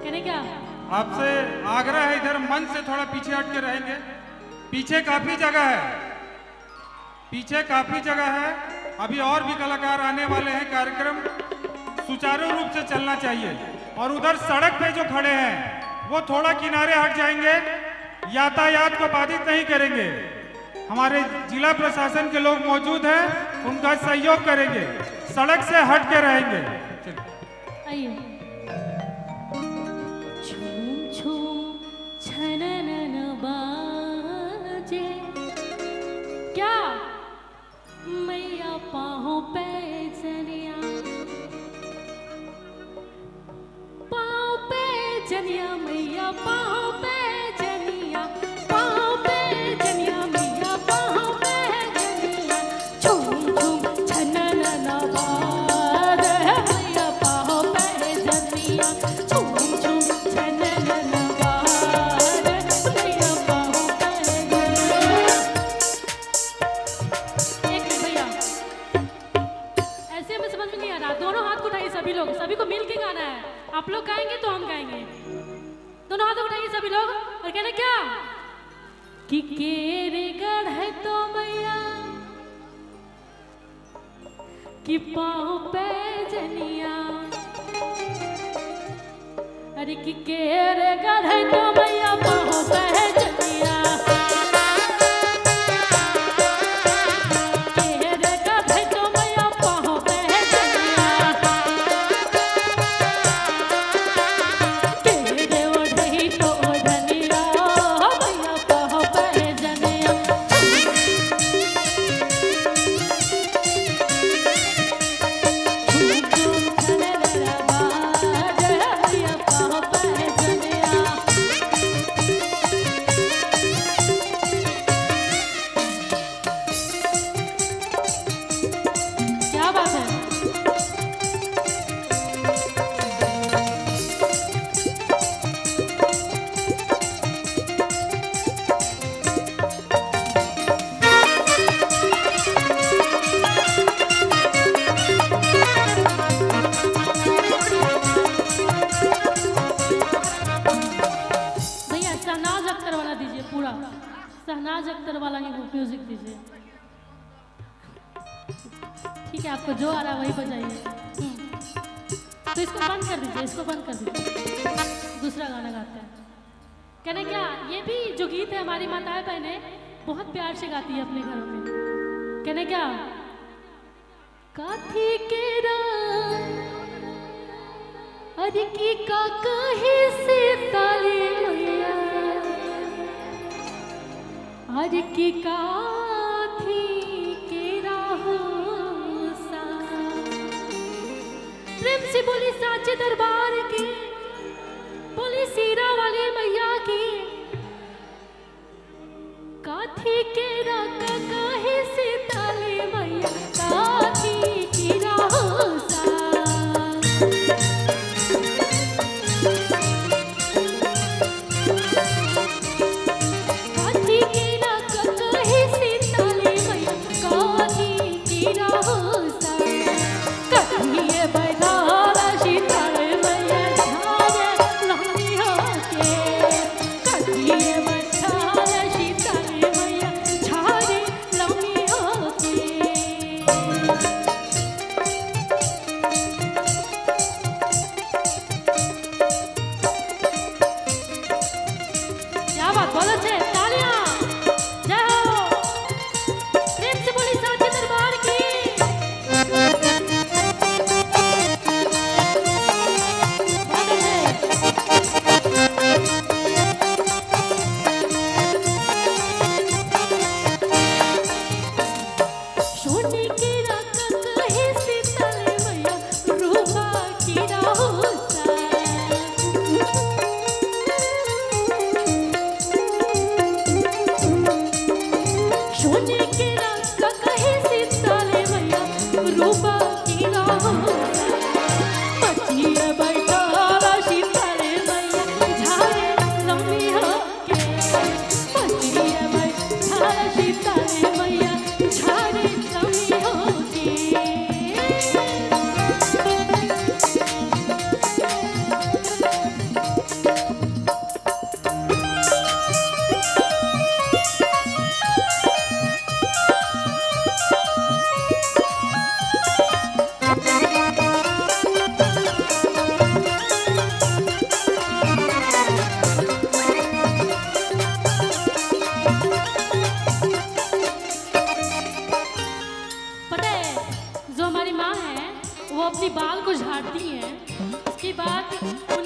कहने क्या? आपसे आग्रह है, इधर मंच से थोड़ा पीछे हट के रहेंगे। पीछे काफी जगह है, पीछे काफी जगह है। अभी और भी कलाकार आने वाले हैं। कार्यक्रम सुचारू रूप से चलना चाहिए। और उधर सड़क पे जो खड़े हैं वो थोड़ा किनारे हट जाएंगे, यातायात को बाधित नहीं करेंगे। हमारे जिला प्रशासन के लोग मौजूद हैं, उनका सहयोग करेंगे, सड़क से हट के रहेंगे। आइए। झूम झूम छननन बाजे, क्या मैया पाँव पे जनिया, पाँव पे जनिया मैया, पाँव पे जनिया, पाँव पे जनिया मैया, पाँव पे जनिया। झूम झूम छननन बाजे, मैया पाँव पे जनिया, झूम झूम छननन बाजे, मैया पाँव पे जनिया। एक मिनट भैया, ऐसे में समझ में नहीं आ रहा। दोनों हाथ को उठाइए सभी लोग, सभी को मिल के गाना है। आप लोग गाएंगे तो हम गाएंगे। दोनों हाथ उठाइए सभी लोग और कहना क्या कि केरे गढ़ है तो मैया कि पाँव पे जनिया, अरे कि केरे गढ़ है तो मैया पाँव पे जनिया। शहनाज अख्तर वाला ही म्यूजिक दीजिए। ठीक है, आपको जो आ रहा है वही बजाइए। तो इसको बंद कर दीजिए, इसको बंद कर दीजिए। दूसरा गाना गाते हैं। कहना क्या, ये भी जो गीत है हमारी माताएं बहनें बहुत प्यार से गाती है अपने घरों में। कहना क्या, काथी के अरे की का कहे से ताले मैया, अरे की काथी के राहोसा। प्रेम से बोली साचे दरबार की, बोली सीरा वाली मैया की, काथी के राका कहे से ताले मैया, काथी की राहोसा। बैठा शीतल मैया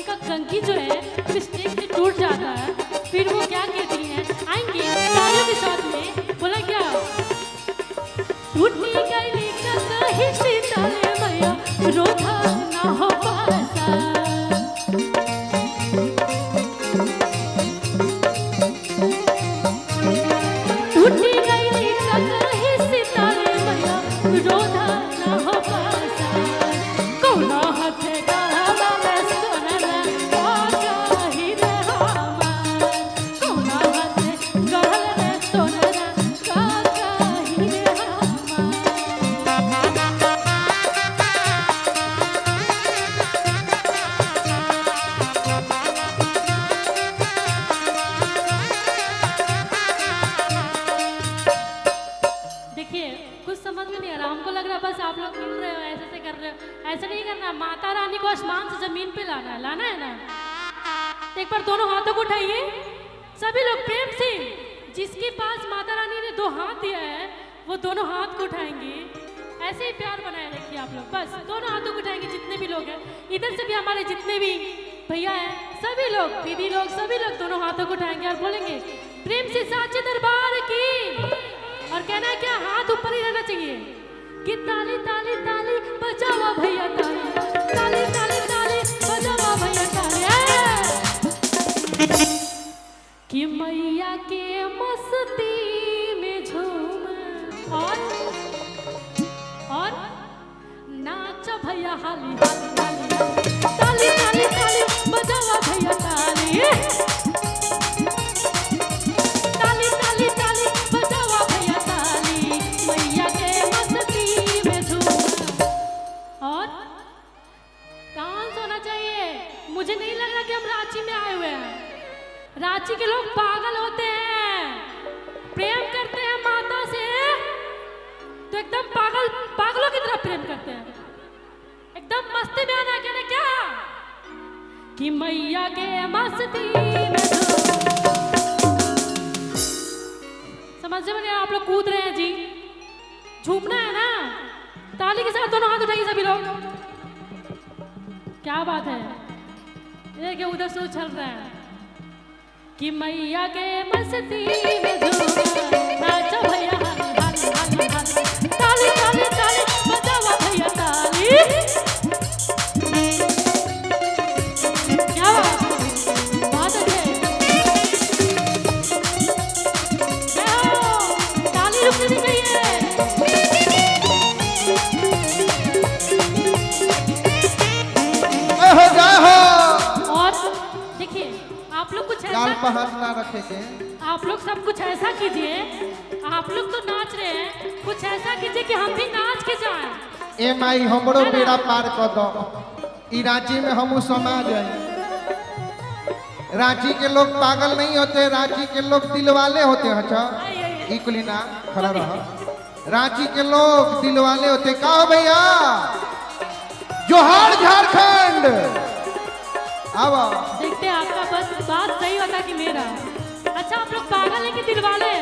उनका कंकी जो है मिस्टेक से टूट जाता है, फिर वो क्या कहती हैं, आएंगे तालियों के साथ में, बोला क्या, टूटी गई कहीं सीताले मैया रोधा ना हो पासा। टूटी गई कहीं सीताले मैया रोधा ना हो पासा। कौना हाथे गाला में सोनरा आगा ही रे हमार। कौना हाथे गाला में सोनरा आगा ही रे हमार। देखिए कुछ समझ में नहीं आ रहा, हमको लग रहा है बस आप लोग मिल रहे हो, ऐसे से कर रहे हो, ऐसे नहीं करना। माता रानी को आसमान से जमीन पे लाना है ना। तो एक बार दोनों हाथों को उठाइए सभी लोग प्रेम से। जिसके पास माता रानी ने 2 हाथ दिया है वो दोनों हाथ को उठाएंगे, ऐसे ही प्यार बनाए रखिए आप लोग। बस दोनों हाथों को उठाएंगे जितने भी लोग हैं, इधर से भी हमारे जितने भी भैया हैं, सभी लोग, दीदी लोग, सभी लोग दोनों हाथों को उठाएंगे और बोलेंगे प्रेम से साचे दरबार की। और कहना है क्या, हाथ ऊपर ही रहना चाहिए कि ताली ताली ताली बजावा भैया ताली, ताली ताली ताली बजावा भैया ताली। कि मैया के मस्ती में झूम और नाच भैया हाली हाली हाली, ताली ताली ताली बजावा भैया ताली, ताली ताली ताली बजावा भैया ताली, मैया के मस्ती में झूम। और डांस होना चाहिए। मुझे नहीं लग रहा कि हम रांची में आए हुए हैं। रांची के लोग पागल होते हैं, प्रेम करते हैं माता से तो एकदम पागलों की तरह प्रेम करते हैं, एकदम मस्ती में आना। कहने क्या कि मैया के मस्ती में समझ में नहीं, आप लोग कूद रहे हैं जी, झूमना है ना। ताली के साथ दोनों हाथ उठाइए सभी लोग। क्या बात है, देखिए उधर से उछल रहा है कि मैया के मस्ती में झूमा, नाचो भैया हाली हाली हाली हाली, ताली ताली ताली बजावा भैया ताली। क्या बात है, ताली रुकनी नहीं चाहिए। और देखिए आप लोग कुछ ऐसा, ना रखेंगे, आप लोग सब कुछ ऐसा कीजिए, आप लोग तो नाच रहे हैं, कुछ ऐसा कीजिए कि हम भी नाच के जाएं। ए माई हमरो बेड़ा पार कर दो। ई रांची में हम समा जाए। रांची के लोग पागल नहीं होते, रांची के लोग दिल वाले होते हैं। अच्छा इकुलिना खड़ा रहा। रांची के लोग दिल वाले होते। का भैया जोहार झारखंड। अब देखते हैं आपका बस बात सही होता कि मेरा। अच्छा आप लोग पागल हैं कि दिल वाले हैं?